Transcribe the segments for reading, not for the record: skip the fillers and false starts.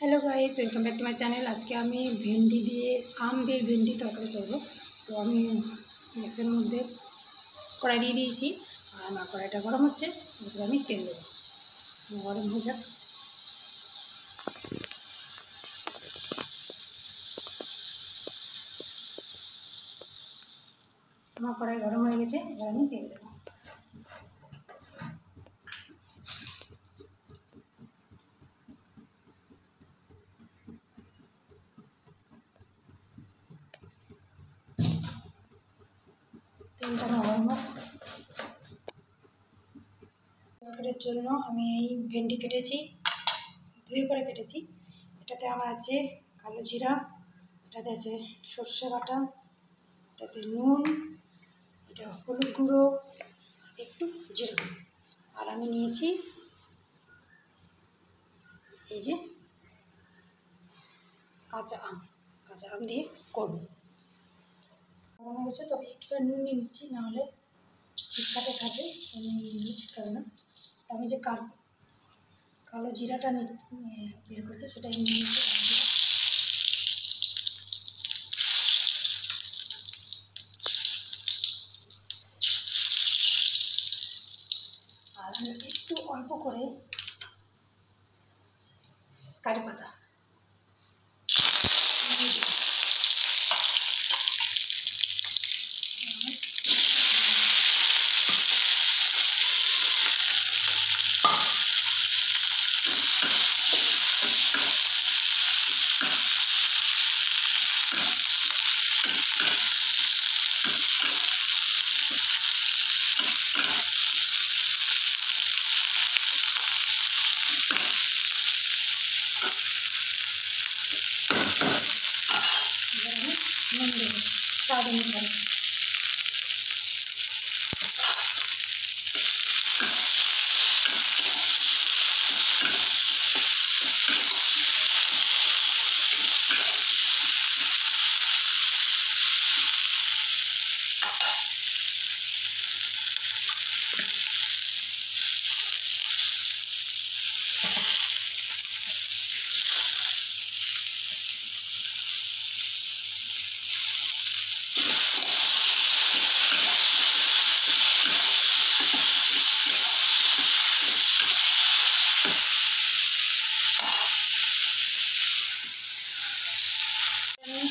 Hello guys, welcome back to my channel. आज के आमी भेंडी दिए आम दिए भेंडी तरकारी करब। तो आमी ग्यासेर मध्य कड़ाई दिए दिएछि और आमार कड़ाईटा गरम होच्छे। एरपर आमी तेल देब, गरम हो जाक। आमार कड़ाई गरम हो गेछे, एবার आमी तेल देब। তেলটা গরম হোক। তরকারির জন্য আমি এই ভেন্ডি কেটেছি, ধুয়ে করে কেটেছি। এটাতে আমার আছে কালো জিরা, এটাতে আছে সর্ষে বাটা, এটাতে নুন, এটা হলুদ গুঁড়ো, একটু জিরে গুঁড়ো। আর আমি নিয়েছি এই যে কাঁচা আম দিয়ে করব। গরম হয়ে গেছে, তবে একটু নুন নিয়ে নিচ্ছি, নাহলে ছিটকাতে থাকে, ছিটকাবে না। তো আমি যে কালো জিরাটা বের করছি সেটা নিয়ে নিচ্ছি। আর আমি একটু অল্প করে কারি পাতা নুন দেবো স্বাদ অনুসারে।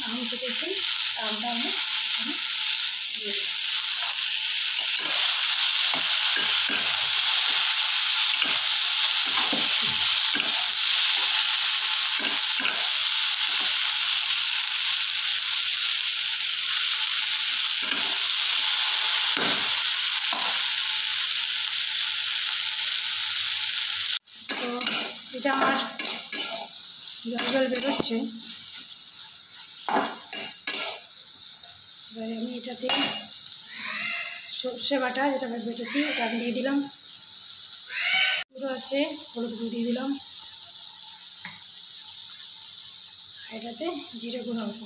আম কেটেছি, আমটা আমি দিয়ে দিই। তো এটা আমার জল বেরোচ্ছে। এবারে আমি এটাতে সর্ষে বাটা যেটা বেটেছি এটা আমি দিয়ে দিলাম, গুঁড়ো আছে হলুদ গুঁড়ো দিয়ে দিলাম, আর এটাতে জিরে গুঁড়ো অল্প।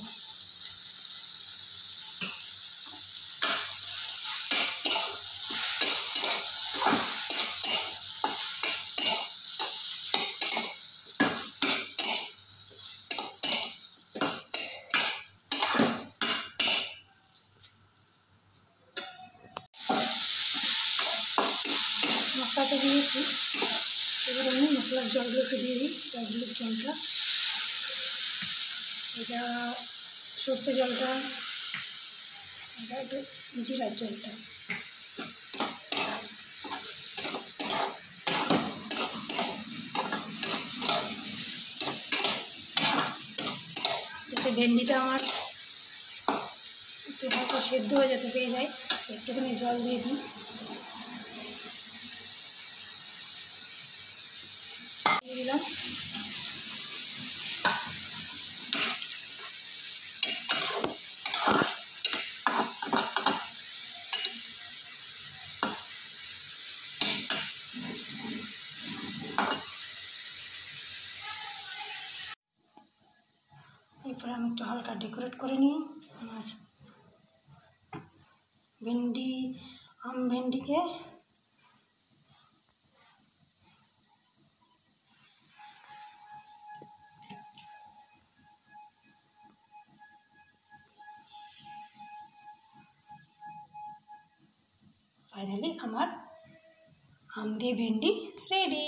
মশলাটা দিয়েছি, এবার আমি মশলার জলগুলোকে দিয়ে দিই। জলগুলোর জলটা, এটা সর্ষে জলটা, এটা একটু জিরার জলটা। যাতে ভেন্ডিটা আমার একটু হালকা সেদ্ধ হয়ে যেতে পেয়ে যায়, একটুখানি জল দিয়ে দিই। দিয়ে দিলাম। এরপর আমি একটু হালকা ডেকোরেট করে নিই আমার ভেন্ডিকে। ফাইনালি আমার আম দিয়ে ভেন্ডি রেডি।